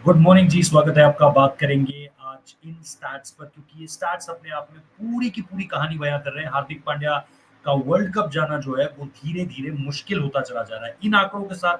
Good morning जी, स्वागत है आपका। बात करेंगे आज इन स्टैट्स पर, क्योंकि ये स्टैट्स अपने आप में पूरी की पूरी कहानी बयां कर रहे हैं। हार्दिक पांड्या का वर्ल्ड कप जाना जो है वो धीरे धीरे मुश्किल होता चला जा रहा है। इन आंकड़ों के साथ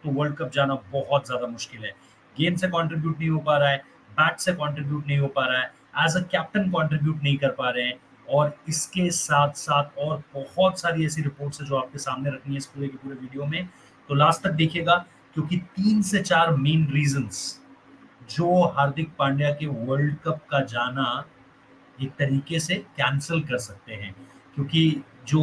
तो वर्ल्ड कप जाना बहुत ज्यादा मुश्किल है। गेम से कंट्रीब्यूट नहीं हो पा रहा है, बैट से कंट्रीब्यूट नहीं हो पा रहा है, एज अ कैप्टन कंट्रीब्यूट नहीं कर पा रहे हैं। और इसके साथ साथ और बहुत सारी ऐसी रिपोर्ट्स है जो आपके सामने रखनी है इस पूरे के पूरे वीडियो में, तो लास्ट तक देखिएगा। क्योंकि 3 से 4 मेन रीजंस जो हार्दिक पांड्या के वर्ल्ड कप का जाना एक तरीके से कैंसिल कर सकते हैं। क्योंकि जो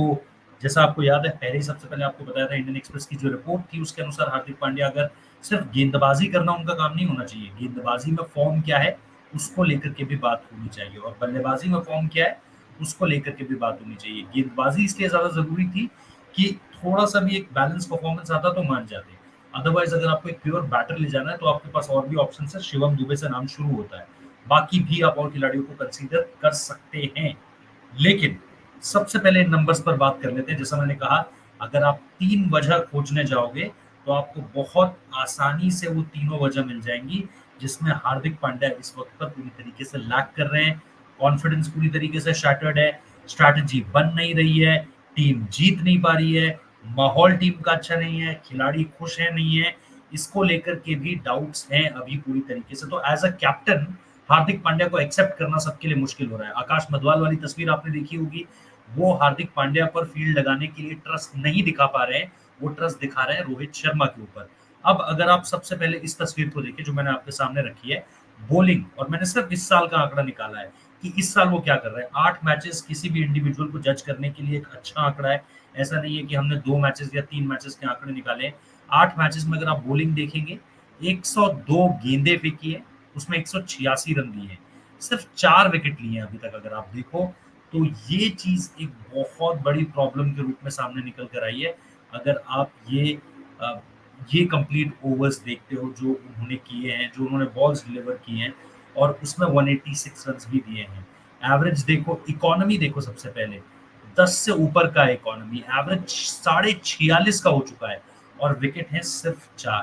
जैसा आपको याद है, पहले ही सबसे पहले आपको बताया था, इंडियन एक्सप्रेस की जो रिपोर्ट थी उसके अनुसार हार्दिक पांड्या अगर सिर्फ गेंदबाजी करना उनका काम नहीं होना चाहिए, गेंदबाजी में फॉर्म क्या है उसको लेकर के भी बात होनी चाहिए, और बल्लेबाजी में फॉर्म क्या है उसको लेकर के भी बात होनी चाहिए। गेंदबाजी इसलिए ज्यादा जरूरी थी कि थोड़ा सा भी एक बैलेंस परफॉर्मेंस आता तो मान जाते। अदरवाइज अगर आपको एक प्योर बैटर ले जाना है तो आपके पास और भी ऑप्शन है। शिवम दुबे से नाम शुरू होता है, बाकी भी आप और खिलाड़ियों को कंसीडर कर सकते हैं। लेकिन सबसे पहले इन नंबर्स पर बात कर लेते हैं। जैसा मैंने कहा, अगर आप 3 वजह खोजने जाओगे तो आपको बहुत आसानी से वो तीनों वजह मिल जाएंगी जिसमें हार्दिक पांड्या इस वक्त पर पूरी तरीके से लैक कर रहे हैं। कॉन्फिडेंस पूरी तरीके से शैटर्ड है, स्ट्रैटेजी बन नहीं रही है, टीम जीत नहीं पा रही है, माहौल टीम का अच्छा नहीं है, खिलाड़ी खुश है नहीं है, इसको लेकर के भी डाउट्स हैं अभी पूरी तरीके से। तो as a captain Hardik Pandya को एक्सेप्ट करना सबके लिए मुश्किल हो रहा है। आकाश मधवाल वाली तस्वीर आपने देखी होगी, वो हार्दिक पांड्या पर फील्ड लगाने के लिए ट्रस्ट नहीं दिखा पा रहे हैं, वो ट्रस्ट दिखा रहे हैं रोहित शर्मा के ऊपर। अब अगर आप सबसे पहले इस तस्वीर को देखें जो मैंने आपके सामने रखी है, बॉलिंग, और मैंने सिर्फ इस साल का आंकड़ा निकाला है कि इस साल वो क्या कर रहे हैं। 8 मैचेस किसी भी इंडिविजुअल को जज करने के लिए एक अच्छा आंकड़ा है। ऐसा नहीं है कि हमने 2 मैचेस या 3 मैचेस के आंकड़े निकाले। 8 मैचेस में अगर आप बॉलिंग देखेंगे, 102 गेंदे फेंकी है, उसमें 186 रन दिए हैं, सिर्फ 4 विकेट लिए हैं अभी तक। अगर आप देखो तो ये चीज एक बहुत बड़ी प्रॉब्लम के रूप में सामने निकल कर आई है। अगर आप ये कंप्लीट ओवर्स देखते हो जो उन्होंने किए हैं, जो उन्होंने बॉल्स डिलीवर किए हैं, और उसमें 186 रन भी दिए हैं। एवरेज देखो, इकोनॉमी देखो, सबसे पहले 10 से ऊपर का इकोनॉमी, एवरेज 46.5 का हो चुका है, और विकेट है सिर्फ 4।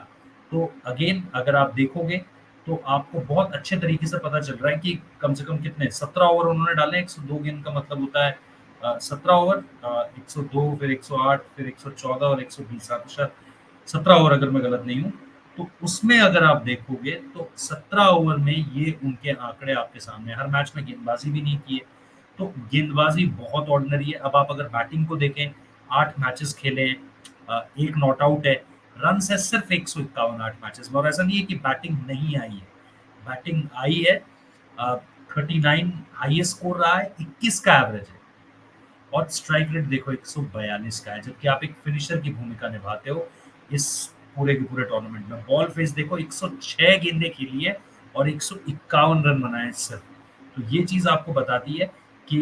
तो अगेन अगर आप देखोगे तो आपको बहुत अच्छे तरीके से पता चल रहा है कि कम से कम कितने 17 ओवर उन्होंने डाले। 102 गेंद का मतलब होता है 17 ओवर, 102 फिर 108 फिर 114 और 120, शायद 17 ओवर अगर मैं गलत नहीं हूँ। तो उसमें अगर आप देखोगे तो 17 ओवर में ये उनके आंकड़े आपके सामने। हर मैच में गेंदबाजी भी नहीं की है, तो गेंदबाजी बहुत ऑर्डिनरी है। अब आप अगर बैटिंग को देखें, 8 मैचेस खेले हैं, एक नॉट आउट है, रन है सिर्फ 151 8 मैचेस में। और ऐसा नहीं है कि बैटिंग नहीं आई है, बैटिंग आई है। 39 हाईएस्ट स्कोर रहा है, 21 का एवरेज है, और स्ट्राइक रेट देखो 142 का है, जबकि आप एक फिनिशर की भूमिका निभाते हो इस पूरे के पूरे टूर्नामेंट में। बॉल फेस देखो, 106 गेंदें खेली है और 151 रन बनाए सिर्फ। तो ये चीज आपको बताती है कि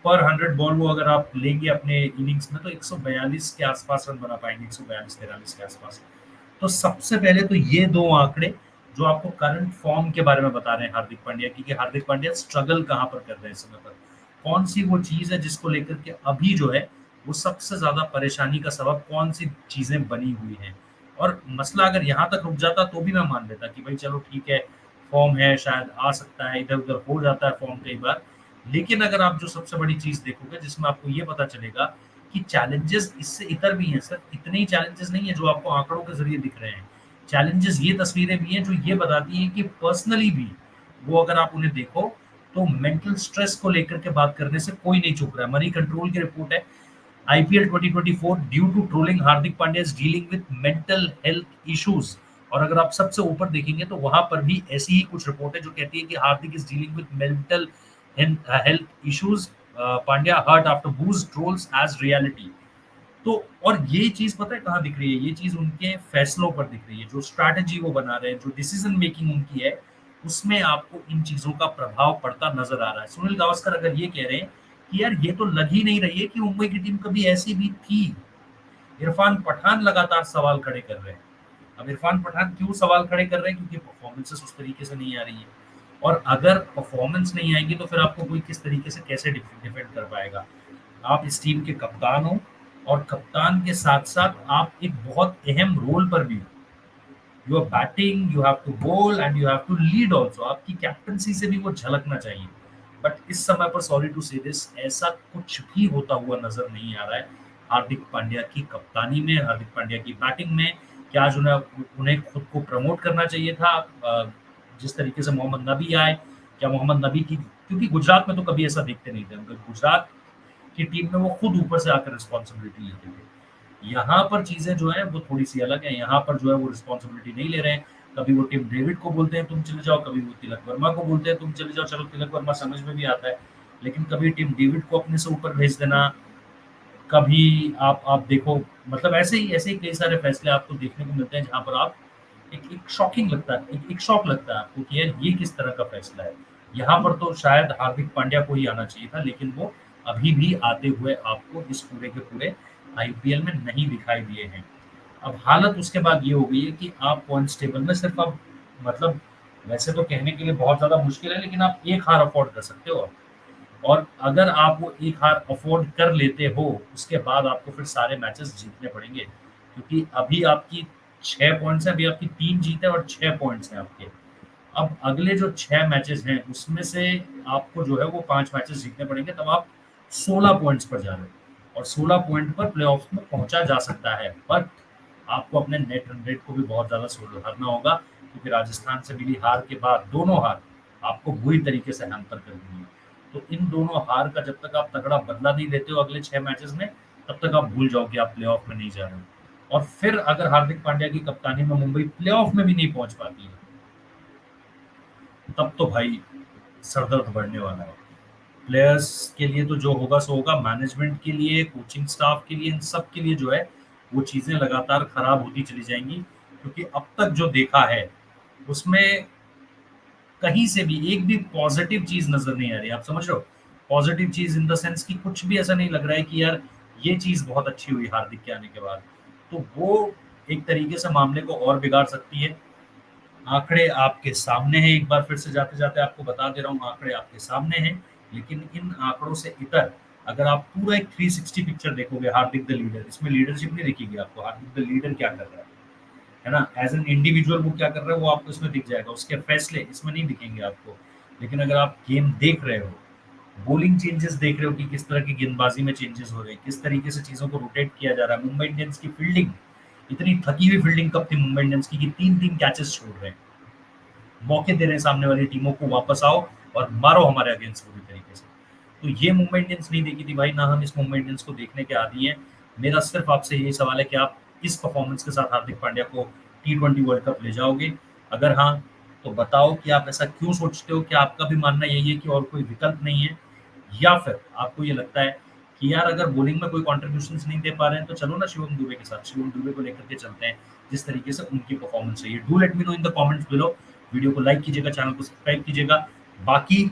पर 100 बॉल वो अगर आप लेंगे अपने इनिंग्स में तो 142 के आसपास रन बना पाएंगे, 142 43 के आसपास। तो सबसे पहले तो ये दो आंकड़े जो आपको करंट फॉर्म के बारे में बता रहे हैं हार्दिक पांड्या की, कि हार्दिक पांड्या स्ट्रगल कहाँ पर कर रहे हैं इस समय पर, कौन सी वो चीज है जिसको लेकर के अभी जो है वो सबसे ज्यादा परेशानी का सबब कौन सी चीजें बनी हुई हैं। और मसला अगर यहाँ तक रुक जाता तो भी मैं मान लेता कि भाई चलो ठीक है, फॉर्म है, शायद आ सकता है, इधर उधर हो जाता है फॉर्म कई बार। लेकिन अगर आप जो सबसे बड़ी चीज देखोगे जिसमें आपको ये पता चलेगा कि चैलेंजेस इससे इतर भी हैं, सिर्फ इतने ही चैलेंजेस नहीं है जो आपको आंकड़ों के जरिए दिख रहे हैं। चैलेंजेस, ये तस्वीरें भी हैं जो ये बताती हैं कि पर्सनली भी वो अगर आप उन्हें देखो तो मेंटल स्ट्रेस को लेकर के बात करने से कोई नहीं चुक रहा है। मनी कंट्रोल की रिपोर्ट है, IPL 2024 due to trolling Hardik Pandya is dealing with mental health issues. और अगर आप सबसे ऊपर देखेंगे तो वहां पर भी ऐसी ही कुछ रिपोर्ट है जो कहती है कि Hardik is dealing with mental health issues, Pandya hurt after booze trolls as reality. तो और ये चीज पता है कहाँ दिख रही है, ये चीज उनके फैसलों पर दिख रही है, जो स्ट्रैटेजी वो बना रहे हैं, जो डिसीजन मेकिंग उनकी है, उसमें आपको इन चीजों का प्रभाव पड़ता नजर आ रहा है। सुनील गावस्कर अगर ये कह रहे हैं कि यार ये तो लग ही नहीं रही है कि मुंबई की टीम कभी ऐसी भी थी। इरफान पठान लगातार सवाल खड़े कर रहे हैं। अब इरफान पठान क्यों सवाल खड़े कर रहे हैं? क्योंकि परफॉर्मेंसेस उस तरीके से नहीं आ रही है, और अगर परफॉर्मेंस नहीं आएगी तो फिर आपको कोई किस तरीके से कैसे डिफेंड कर पाएगा। आप इस टीम के कप्तान हो, और कप्तान के साथ साथ आप एक बहुत अहम रोल पर भी हो। You are batting, you have to bowl and you have to lead also. आपकी कैप्टनसी से भी वो झलकना चाहिए। बट इस समय पर सॉरी टू से दिस, ऐसा कुछ भी होता हुआ नजर नहीं आ रहा है हार्दिक पांड्या की कप्तानी में, हार्दिक पांड्या की बैटिंग में। क्या आज उन्हें उन्हें खुद को प्रमोट करना चाहिए था? जिस तरीके से मोहम्मद नबी आए, क्या मोहम्मद नबी की, क्योंकि गुजरात में तो कभी ऐसा देखते नहीं थे हम, गुजरात की टीम में वो खुद ऊपर से आकर रिस्पॉन्सिबिलिटी लेते थे। यहाँ पर चीजें जो है वो थोड़ी सी अलग है। यहाँ पर जो है वो रिस्पॉन्सिबिलिटी नहीं ले रहे हैं। कभी वो टिम डेविड को बोलते हैं तुम चले जाओ, कभी वो तिलक वर्मा को बोलते हैं तुम चले जाओ। चलो तिलक वर्मा समझ में भी आता है, लेकिन कभी टिम डेविड को अपने से ऊपर भेज देना, कभी आप देखो, मतलब ऐसे ही कई सारे फैसले आपको देखने को मिलते हैं जहां पर आप एक शॉकिंग लगता है, एक शॉक लगता है आपको कि यार ये किस तरह का फैसला है। यहाँ पर तो शायद हार्दिक पांड्या को ही आना चाहिए था, लेकिन वो अभी भी आते हुए आपको इस पूरे के पूरे आईपीएल में नहीं दिखाई दिए हैं। अब हालत उसके बाद ये हो गई है कि आप पॉइंट्स टेबल में सिर्फ अब, मतलब वैसे तो कहने के लिए बहुत ज्यादा मुश्किल है, लेकिन आप एक हार अफोर्ड कर सकते हो। और अगर आप वो एक हार अफोर्ड कर लेते हो, उसके बाद आपको फिर सारे मैचेस जीतने पड़ेंगे, क्योंकि अभी आपकी 6 पॉइंट्स है, अभी आपकी 3 जीत है और 6 पॉइंट्स हैं आपके। अब अगले जो 6 मैचेस हैं उसमें से आपको जो है वो 5 मैचेस जीतने पड़ेंगे, तब आप 16 पॉइंट्स पर जा रहे हो, और 16 पॉइंट पर प्लेऑफ्स में पहुंचा जा सकता है। बट आपको अपने नेट रन रेट को भी बहुत ज्यादा सुधारना होगा, क्योंकि राजस्थान से मिली हार के बाद दोनों हार आपको बुरी तरीके से हैम्पर कर दी है। तो इन दोनों हार का जब तक आप तगड़ा बदला नहीं लेते हो अगले 6 मैचेस में, तब तक आप भूल जाओ कि आप प्लेऑफ में नहीं जा रहे हो। और फिर अगर हार्दिक पांड्या की कप्तानी में मुंबई प्लेऑफ में भी नहीं पहुंच पाती है, तब तो भाई सरदर्द बढ़ने वाला है। प्लेयर्स के लिए तो जो होगा सो होगा, मैनेजमेंट के लिए, कोचिंग स्टाफ के लिए, इन सब के लिए जो है वो चीजें लगातार खराब होती चली जाएंगी। क्योंकि अब तक जो देखा है उसमें कहीं से भी एक भी पॉजिटिव चीज नजर नहीं आ रही। आप समझ रहे हो? पॉजिटिव चीज इन द सेंस कि कुछ भी ऐसा नहीं लग रहा है कि यार ये चीज बहुत अच्छी हुई हार्दिक के आने के बाद। तो वो एक तरीके से मामले को और बिगाड़ सकती है। आंकड़े आपके सामने हैं, एक बार फिर से जाते जाते आपको बता दे रहा हूँ, आंकड़े आपके सामने हैं। लेकिन इन आंकड़ों से इतर अगर आप पूरा एक 360 पिक्चर देखोगे, हार्दिक द लीडर, इसमें लीडरशिप नहीं दिखेगी आपको, हार्दिक द लीडर क्या कर रहा है ना, एज एन इंडिविजुअल वो क्या कर रहा है वो आपको इसमें दिख जाएगा, उसके फैसले इसमें नहीं दिखेंगे आपको। लेकिन अगर आप गेम देख रहे हो, बॉलिंग चेंजेस देख रहे हो कि किस तरह की गेंदबाजी में चेंजेस हो रहे हैं, किस तरीके से चीजों को रोटेट किया जा रहा है। मुंबई इंडियंस की फील्डिंग, इतनी थकी हुई फील्डिंग कब थी मुंबई इंडियंस की कि 3-3 कैचेस छोड़ रहे हैं, मौके दे रहे हैं सामने वाली टीमों को, वापस आओ और मारो हमारे अगेंस्ट पूरी तरीके से। तो ये मुंबई इंडियंस नहीं देखी थी भाई, ना हम इस मुंबई इंडियंस को देखने के आदी हैं। मेरा सिर्फ आपसे यही सवाल है कि आप इस परफॉर्मेंस के साथ हार्दिक पांड्या को T20 वर्ल्ड कप ले जाओगे? अगर हाँ, तो बताओ कि आप ऐसा क्यों सोचते हो, कि आपका भी मानना यही है कि और कोई विकल्प नहीं है, या फिर आपको ये लगता है कि यार अगर बॉलिंग में कोई कॉन्ट्रीब्यूशन नहीं दे पा रहे हैं तो चलो ना शिवम दुबे के साथ, शिवम दुबे को लेकर के चलते हैं, जिस तरीके से उनकी परफॉर्मेंस रही है। Do let me know in the comments below. Video को लाइक कीजिएगा, चैनल को सब्सक्राइब कीजिएगा। बाकी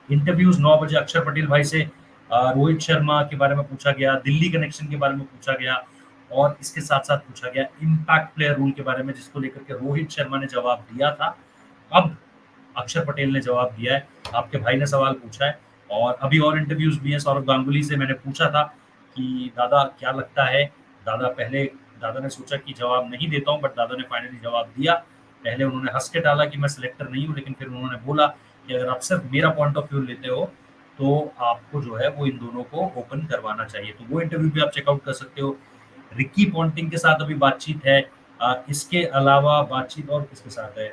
इंटरव्यूज 9 बजे अक्षर पटेल भाई से रोहित शर्मा के बारे में पूछा गया, दिल्ली कनेक्शन के बारे में पूछा गया, और इसके साथ साथ पूछा गया इम्पैक्ट प्लेयर रूल के बारे में, जिसको लेकर के रोहित शर्मा ने जवाब दिया था। अब अक्षर पटेल ने जवाब दिया है, आपके भाई ने सवाल पूछा है। और अभी और इंटरव्यूज भी हैं, सौरव गांगुली से मैंने पूछा था कि दादा क्या लगता है। दादा ने सोचा कि जवाब नहीं देता हूँ, बट दादा ने फाइनली जवाब दिया। पहले उन्होंने हंस के डाला कि मैं सिलेक्टर नहीं हूँ, लेकिन फिर उन्होंने बोला कि अगर आप सिर्फ मेरा पॉइंट ऑफ व्यू लेते हो तो आपको जो है वो इन दोनों को ओपन करवाना चाहिए। तो वो इंटरव्यू भी आप चेकआउट कर सकते हो। रिकी पॉन्टिंग के साथ अभी बातचीत है। इसके अलावा बातचीत और किसके साथ है,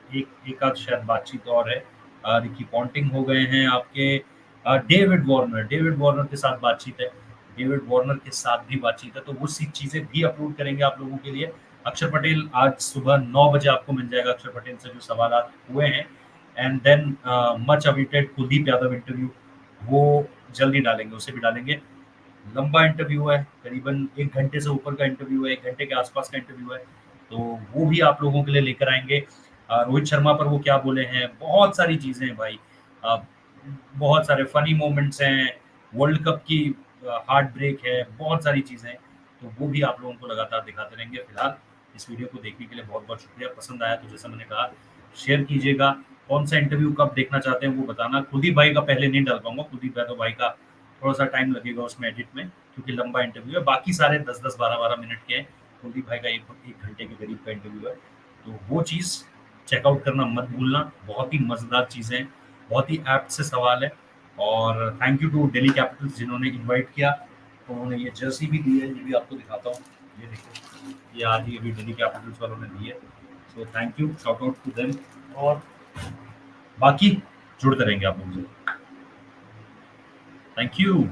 एक आध शायद बातचीत और है। रिकी पॉन्टिंग हो गए हैं आपके। डेविड वार्नर के साथ बातचीत है। डेविड वार्नर के साथ भी बातचीत है, तो वो सी चीजें भी अपलोड करेंगे आप लोगों के लिए। अक्षर पटेल आज सुबह 9 बजे आपको मिल जाएगा, अक्षर पटेल से जो सवाल हुए हैं। And then much awaited Kuldeep Yadav interview, वो जल्दी डालेंगे, उसे भी डालेंगे। लंबा इंटरव्यू है, करीबन 1 घंटे से ऊपर का इंटरव्यू है, 1 घंटे के आसपास का इंटरव्यू है। तो वो भी आप लोगों के लिए लेकर आएंगे। रोहित शर्मा पर वो क्या बोले हैं, बहुत सारी चीजें हैं भाई। अ, बहुत सारे फनी मोमेंट्स हैं, वर्ल्ड कप की हार्ट ब्रेक है, बहुत सारी चीजें हैं। तो वो भी आप लोगों को लगातार दिखाते रहेंगे। फिलहाल इस वीडियो को देखने के लिए बहुत बहुत शुक्रिया। पसंद आया तो जैसा मैंने कहा शेयर कीजिएगा। कौन सा इंटरव्यू कब देखना चाहते हैं वो बताना। कुलदीप भाई का पहले नहीं डाल पाऊंगा, कुलदीप यादव भाई का थोड़ा सा टाइम लगेगा उसमें एडिट में, क्योंकि लंबा इंटरव्यू है। बाकी सारे 10-10 12-12 मिनट के हैं। कुलदीप भाई का 1 घंटे के करीब का इंटरव्यू है। तो वो चीज़ चेकआउट करना मत भूलना, बहुत ही मज़ेदार चीज़ें हैं, बहुत ही एप्ट से सवाल है और thank you to Delhi Capitals जिन्होंने इनवाइट किया, उन्होंने ये जर्सी भी दी है, ये भी आपको दिखाता हूँ, ये देखो, ये आज ही अभी दिल्ली कैपिटल्स वालों ने दी है, so thank you, shout out to them और बाकी जुड़ते रहेंगे आप लोगों से। Thank you.